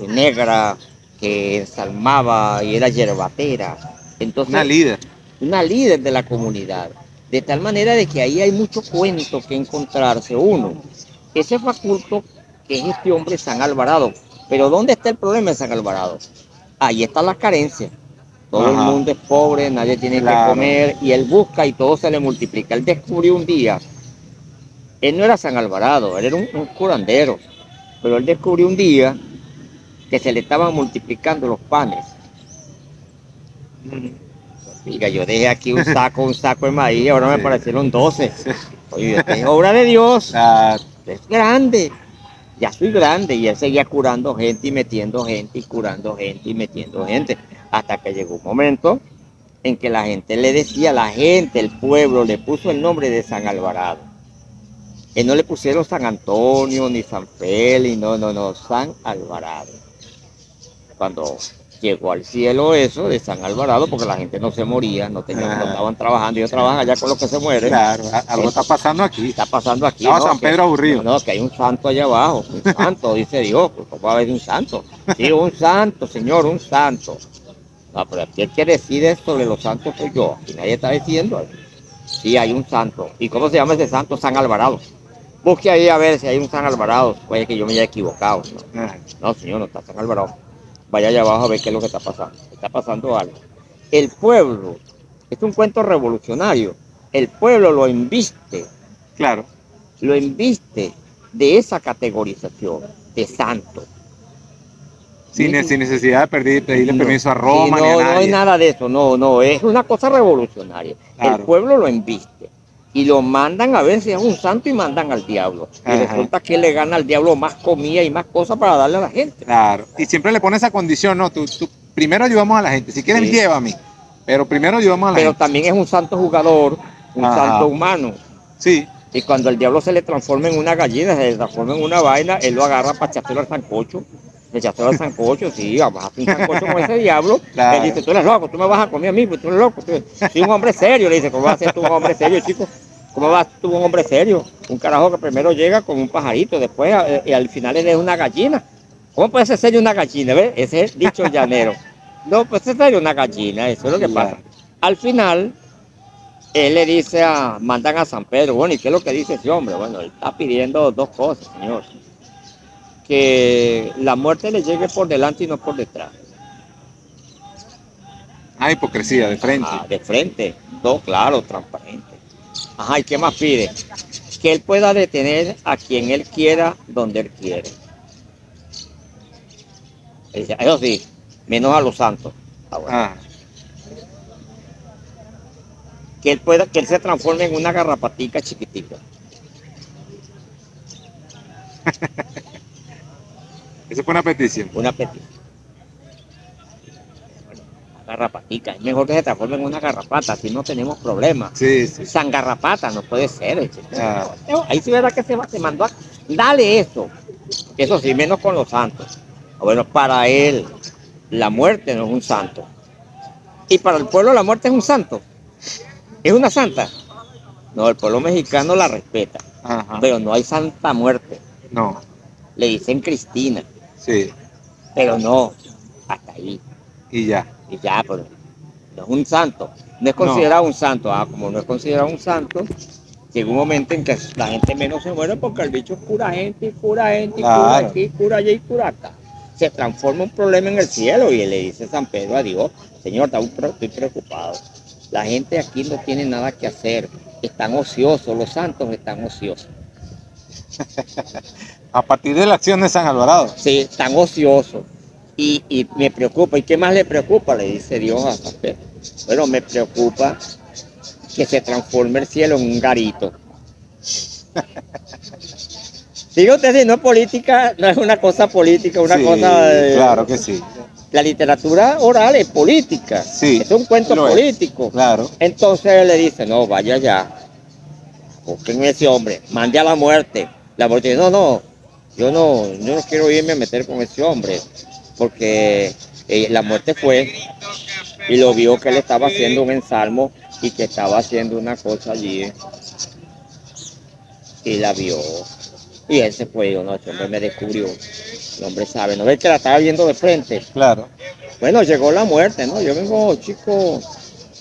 negra que ensalmaba y era yerbatera. Entonces, una líder de la comunidad. De tal manera de que ahí hay muchos cuentos que encontrarse. Uno, ese faculto que es este hombre San Alvarado. Pero ¿dónde está el problema de San Alvarado? Ahí está la carencia. Todo el mundo es pobre, nadie tiene que comer y él busca y todo se le multiplica. Él descubrió un día, él no era San Alvarado, él era un curandero, pero él descubrió un día que se le estaban multiplicando los panes. Diga, yo dejé aquí un saco de maíz, ahora me parecieron 12. Oye, es obra de Dios, es grande. Ya soy grande y él seguía curando gente y metiendo gente y curando gente y metiendo gente. Hasta que llegó un momento en que la gente le decía, el pueblo le puso el nombre de San Alvarado. Él no le pusieron San Antonio ni San Félix, no, San Alvarado. Cuando llegó al cielo eso de San Alvarado, porque la gente no se moría, no estaban trabajando, ellos trabajan allá con los que se mueren. Claro, algo está pasando aquí. Está pasando aquí. No, San Pedro aburrido. No, que hay un santo allá abajo, un santo, dice Dios, pues ¿cómo va a haber un santo? Sí, un santo, señor, un santo. No, pero aquí el que decide sobre los santos soy yo, aquí nadie está diciendo. Sí, hay un santo. ¿Y cómo se llama ese santo? San Alvarado. Busque ahí a ver si hay un San Alvarado, puede que yo me haya equivocado. No, señor, no está San Alvarado. Vaya allá abajo a ver qué es lo que está pasando. Está pasando algo. El pueblo, es un cuento revolucionario, el pueblo lo embiste. Claro. Lo embiste de esa categorización de santo. Sin necesidad de pedirle permiso a Roma. Sí, ni a nadie. No hay nada de eso, no, es una cosa revolucionaria. Claro. El pueblo lo embiste. Y lo mandan a ver si es un santo y mandan al diablo. Y resulta que le gana al diablo más comida y más cosas para darle a la gente. Claro. Y siempre le pone esa condición, ¿no? Tú primero ayudamos a la gente. Si quieres, llévame. Pero primero ayudamos a la gente. Pero también es un santo jugador, un santo humano. Sí. Y cuando el diablo se le transforma en una gallina, se le transforma en una vaina, él lo agarra para echárselo al sancocho. Le echárselo al sancocho, sí, vamos a hacer un sancocho con ese diablo. Claro. Él dice, tú eres loco, tú me vas a comer a mí, pues tú eres loco. Sí, un hombre serio, le dice, ¿cómo vas a ser tú un hombre serio, chico? ¿Cómo vas tú un hombre serio? Un carajo que primero llega con un pajarito, después y al final él es una gallina. ¿Cómo puede ser serio una gallina? ¿Ves? Ese es el dicho llanero. No, pues es serio una gallina, eso es lo que pasa. Al final, él le dice mandan a San Pedro, bueno, ¿y qué es lo que dice ese hombre? Bueno, él está pidiendo dos cosas, señor. Que la muerte le llegue por delante y no por detrás. Hipocresía, de frente. De frente, todo claro, transparente. ¿Y qué más pide? Que él pueda detener a quien él quiera, donde él quiere. Eso sí, menos a los santos. Que él se transforme en una garrapatica chiquitica. Esa fue una petición. Una petición. Bueno, garrapatica. Es mejor que se transforme en una garrapata, así no tenemos problemas. Sí, sí. San garrapata no puede ser. Ah, Ahí sí verá que se mandó a... Dale eso. Eso sí, menos con los santos. Bueno, para él la muerte no es un santo. Y para el pueblo la muerte es un santo. Es una santa. No, el pueblo mexicano la respeta. ajá. Pero no hay santa muerte. No, Le dicen Cristina. sí. Pero no, hasta ahí. Y ya. Y ya, pero no es un santo. No es No. considerado un santo. Ah, como no es considerado un santo, llega un momento en que la gente menos se muere porque el bicho es cura gente, y cura gente, y cura Claro. aquí, cura allá y cura acá. Se transforma un problema en el cielo y le dice San Pedro a Dios, Señor, estoy preocupado. La gente aquí no tiene nada que hacer. Están ociosos, los santos están ociosos. A partir de la acción de San Alvarado. Sí, están ociosos. Y me preocupa. ¿Y qué más le preocupa? Le dice Dios a San Pedro. Bueno, me preocupa que se transforme el cielo en un garito. Diga usted, si no es política, no es una cosa política, una Sí, cosa... claro que sí. La literatura oral es política. Sí, Es un cuento lo es. político. Claro. Entonces él le dice, no, vaya ya. Busquen a ese hombre, mande a la muerte. La muerte dice, no, yo no quiero irme a meter con ese hombre. Porque la muerte fue y lo vio que él estaba haciendo un ensalmo y que estaba haciendo una cosa allí. Y la vio. Y él se fue, yo no, ese hombre me descubrió. El hombre sabe, no ve que la estaba viendo de frente. Claro. Bueno, llegó la muerte, ¿no? Yo vengo, chico,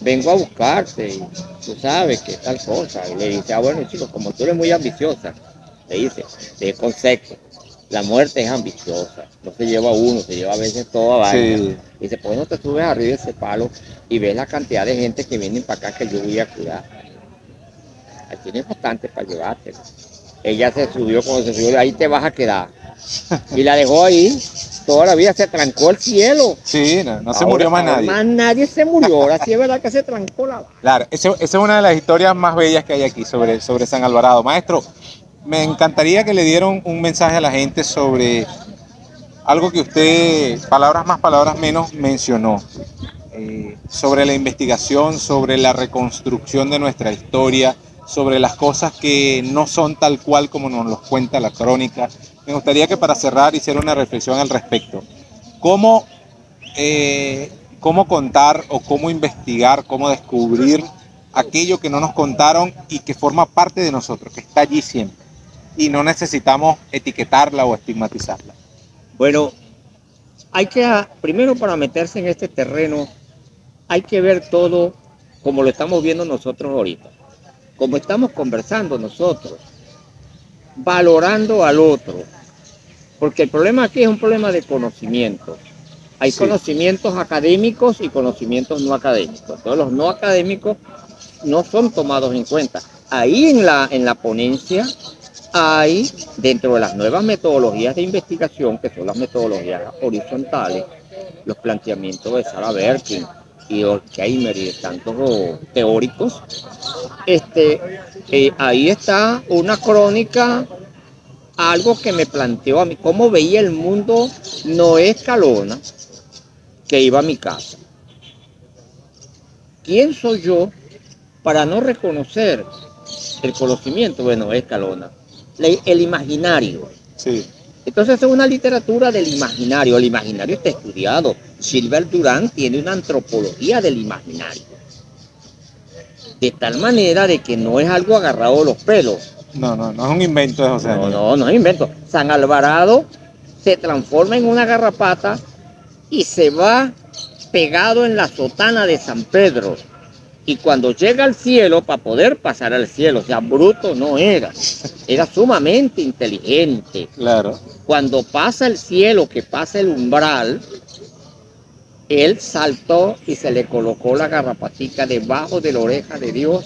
vengo a buscarte y tú sabes que tal cosa. Y le dice, bueno, chico, como tú eres muy ambiciosa, le dice, de concepto, la muerte es ambiciosa, no se lleva uno, se lleva a veces toda vaina. Sí. Dice, pues no te subes arriba de ese palo y ves la cantidad de gente que vienen para acá que yo voy a cuidar. Ahí tienes bastante para llevarte. Ella se subió, cuando se subió, ahí te vas a quedar. Y la dejó ahí, toda la vida se trancó el cielo. Sí, no se murió más nadie. Más nadie se murió, ahora sí es verdad que se trancó la... Claro, esa es una de las historias más bellas que hay aquí sobre San Alvarado. Maestro, me encantaría que le dieran un mensaje a la gente sobre algo que usted, palabras más, palabras menos, mencionó. Sobre la investigación, sobre la reconstrucción de nuestra historia, sobre las cosas que no son tal cual como nos los cuenta la crónica. Me gustaría que para cerrar hiciera una reflexión al respecto. ¿Cómo contar o cómo investigar, cómo descubrir aquello que no nos contaron y que forma parte de nosotros, que está allí siempre? Y no necesitamos etiquetarla o estigmatizarla. Bueno, hay que, primero para meterse en este terreno, hay que ver todo como lo estamos viendo nosotros ahorita. Como estamos conversando nosotros, valorando al otro. Porque el problema aquí es un problema de conocimiento. Hay conocimientos académicos y conocimientos no académicos. Todos los no académicos no son tomados en cuenta. Ahí en la ponencia hay, dentro de las nuevas metodologías de investigación, que son las metodologías horizontales, los planteamientos de Sarah Berkin y Horkheimer y de tantos teóricos, ahí está una crónica, algo que me planteó a mí, cómo veía el mundo Noé Escalona, que iba a mi casa. ¿Quién soy yo para no reconocer el conocimiento de Noé Escalona? El imaginario. Sí. Entonces es una literatura del imaginario. El imaginario está estudiado. Gilbert Durán tiene una antropología del imaginario. De tal manera de que no es algo agarrado de los pelos. No es un invento de José Daniel. No es invento. San Alvarado se transforma en una garrapata y se va pegado en la sotana de San Pedro. Y cuando llega al cielo, para poder pasar al cielo, o sea, bruto no era sumamente inteligente. Claro. Cuando pasa el cielo, que pasa el umbral, él saltó y se le colocó la garrapatica debajo de la oreja de Dios.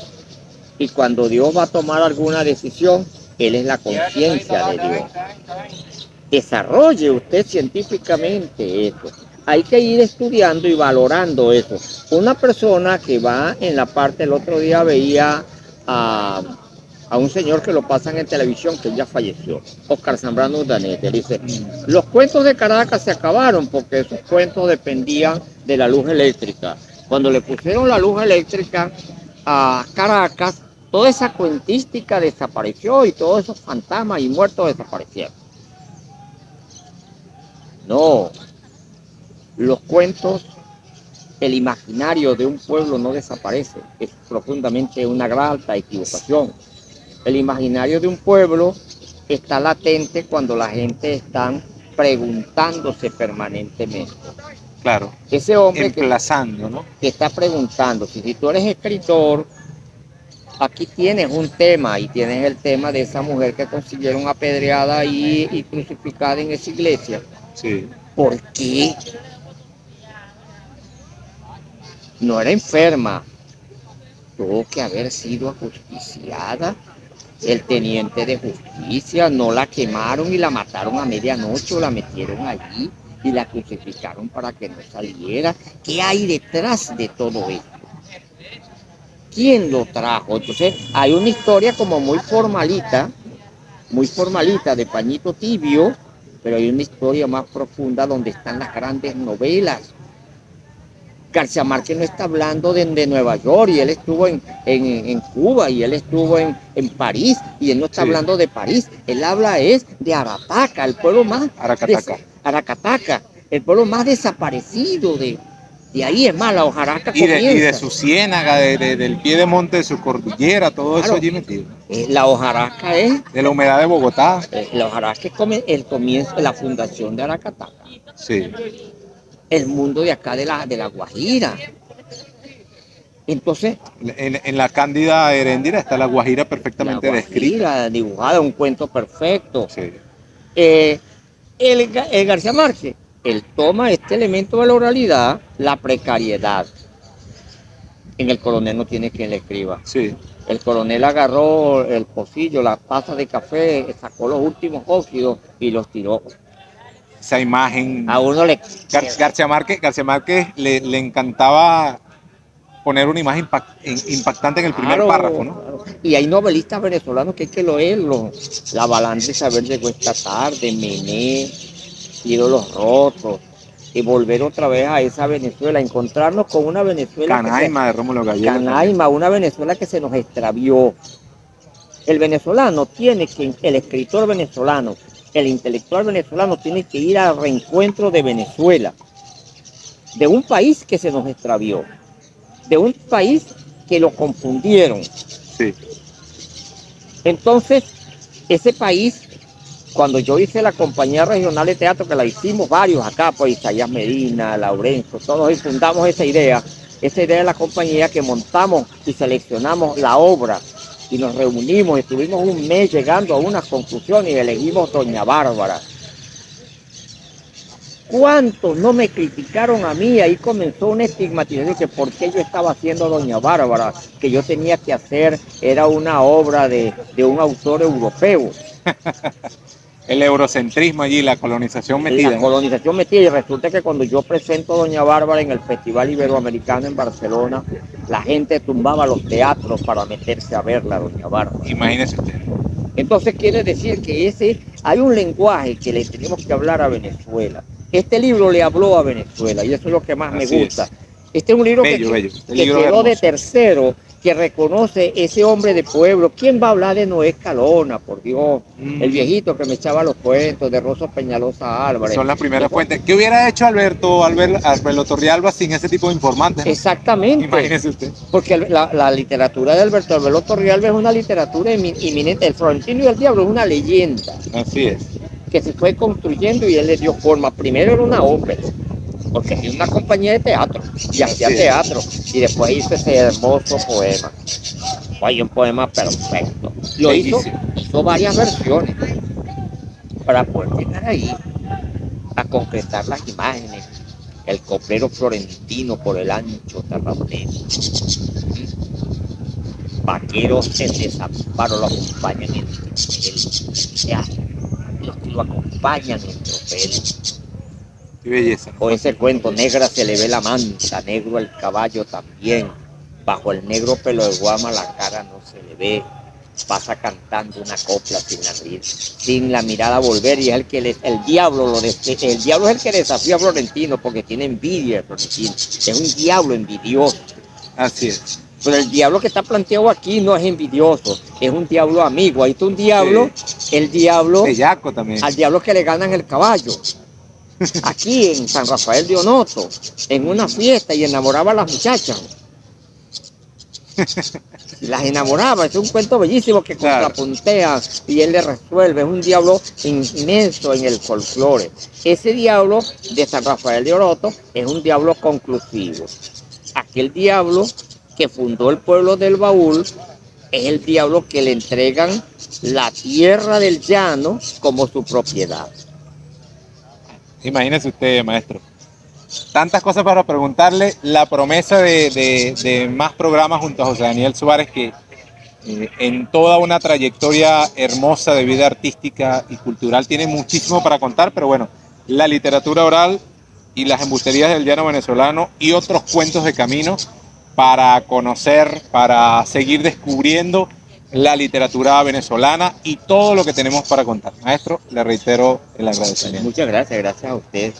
Y cuando Dios va a tomar alguna decisión, él es la conciencia de Dios. Desarrolle usted científicamente eso. Hay que ir estudiando y valorando eso. Una persona que va en la parte, el otro día veía a un señor que lo pasan en televisión, que ya falleció, Oscar Zambrano Urdaneta. Él dice, los cuentos de Caracas se acabaron porque esos cuentos dependían de la luz eléctrica. Cuando le pusieron la luz eléctrica a Caracas, toda esa cuentística desapareció y todos esos fantasmas y muertos desaparecieron. No, los cuentos, el imaginario de un pueblo no desaparece, es profundamente una gran alta equivocación. El imaginario de un pueblo está latente cuando la gente está preguntándose permanentemente. Claro, Ese hombre emplazando, ¿no? que está preguntando, si tú eres escritor, aquí tienes un tema y tienes el tema de esa mujer que consiguieron apedreada y crucificada en esa iglesia. Sí. ¿Por qué? No era enferma, tuvo que haber sido ajusticiada. El teniente de justicia no la quemaron y la mataron a medianoche o la metieron allí y la crucificaron para que no saliera. ¿Qué hay detrás de todo esto? ¿Quién lo trajo? Entonces hay una historia como muy formalita de pañito tibio, pero hay una historia más profunda donde están las grandes novelas. García Márquez no está hablando de Nueva York, y él estuvo en Cuba, y él estuvo en París, y él no está hablando de París, él habla es de Arataca, el pueblo más... Aracataca, el pueblo más desaparecido de ahí, es más, la hojarasca comienza. Y de su ciénaga, del pie de monte de su cordillera, todo claro, eso allí metido. La hojarasca es... De la humedad de Bogotá. La hojarasca es el comienzo de la fundación de Aracataca. Sí. El mundo de acá de la Guajira. Entonces, en la Cándida Heréndira está la Guajira perfectamente descrita. Dibujada, un cuento perfecto. Sí. El García Márquez, él toma este elemento de la oralidad, la precariedad. En el coronel no tiene quien le escriba. Sí. El coronel agarró el pocillo, la taza de café, sacó los últimos óxidos y los tiró. Esa imagen. A uno le... García Márquez le encantaba poner una imagen impactante en el primer párrafo, ¿no? Claro. Y hay novelistas venezolanos que hay que leerlos. La Balandra de Saber llegó esta tarde, Mené, Ídolos Rotos, y volver otra vez a esa Venezuela, encontrarnos con una Venezuela... Canaima de Rómulo Gallegos. Canaima, una Venezuela que se nos extravió. El venezolano tiene que, el escritor venezolano, el intelectual venezolano tiene que ir al reencuentro de Venezuela, de un país que se nos extravió, de un país que lo confundieron. Sí. Entonces, ese país, cuando yo hice la compañía regional de teatro, que la hicimos varios acá, pues Isaías Medina, Laurencio, todos, y fundamos esa idea de la compañía, que montamos y seleccionamos la obra, y nos reunimos, estuvimos un mes llegando a unas conclusiones y elegimos Doña Bárbara. ¿Cuántos no me criticaron a mí? Ahí comenzó una estigmatización que por qué yo estaba haciendo Doña Bárbara, que yo tenía que hacer, era una obra de un autor europeo. El eurocentrismo allí, la colonización metida. La colonización metida, y resulta que cuando yo presento Doña Bárbara en el Festival Iberoamericano en Barcelona, la gente tumbaba los teatros para meterse a verla, Doña Bárbara. Imagínese usted. Entonces quiere decir que hay un lenguaje que le tenemos que hablar a Venezuela. Este libro le habló a Venezuela y eso es lo que más me gusta. Este es un libro bello. que quedó de tercero, que reconoce ese hombre de pueblo. ¿Quién va a hablar de Noé Escalona, por Dios? El viejito que me echaba los cuentos, de Rosa Peñalosa Álvarez. Son las primeras fuentes. ¿Qué hubiera hecho Alberto Torrealba sin ese tipo de informantes, ¿no? Exactamente. Imagínese usted. Porque la literatura de Alberto Torrealba es una literatura inminente. El Florentino y el Diablo es una leyenda. Así es. Que se fue construyendo y él le dio forma. Primero era una ópera, porque tenía una compañía de teatro y hacía teatro, y después hizo ese hermoso poema. Hay un poema perfecto. Lo hizo varias versiones para poder llegar ahí a concretar las imágenes. El coplero florentino por el ancho terrapleno. Vaqueros en desamparo lo acompañan en tropel. Los que lo acompañan en tropel. Qué belleza, ¿no? O ese cuento, negra se le ve la manta, negro el caballo también. Bajo el negro pelo de guama la cara no se le ve. pasa cantando una copla sin la mirada volver, y es el que el diablo el diablo es el que desafía a Florentino porque tiene envidia de Florentino, es un diablo envidioso. Así es. Pero el diablo que está planteado aquí no es envidioso, es un diablo amigo. Ahí está un diablo, sí. El diablo, bellaco también. Al diablo que le ganan el caballo. Aquí en San Rafael de Onoto, en una fiesta, y enamoraba a las muchachas. Las enamoraba, es un cuento bellísimo que contrapuntea y él le resuelve. Es un diablo inmenso en el folclore. Ese diablo de San Rafael de Onoto es un diablo conclusivo. Aquel diablo que fundó el pueblo del Baúl es el diablo que le entregan la tierra del llano como su propiedad. Imagínese usted, maestro. Tantas cosas para preguntarle. La promesa de más programas junto a José Daniel Suárez, que en toda una trayectoria hermosa de vida artística y cultural tiene muchísimo para contar, pero bueno, la literatura oral y las embusterías del llano venezolano y otros cuentos de camino para conocer, para seguir descubriendo la literatura venezolana y todo lo que tenemos para contar. Maestro, le reitero el agradecimiento. Muchas gracias, gracias a usted.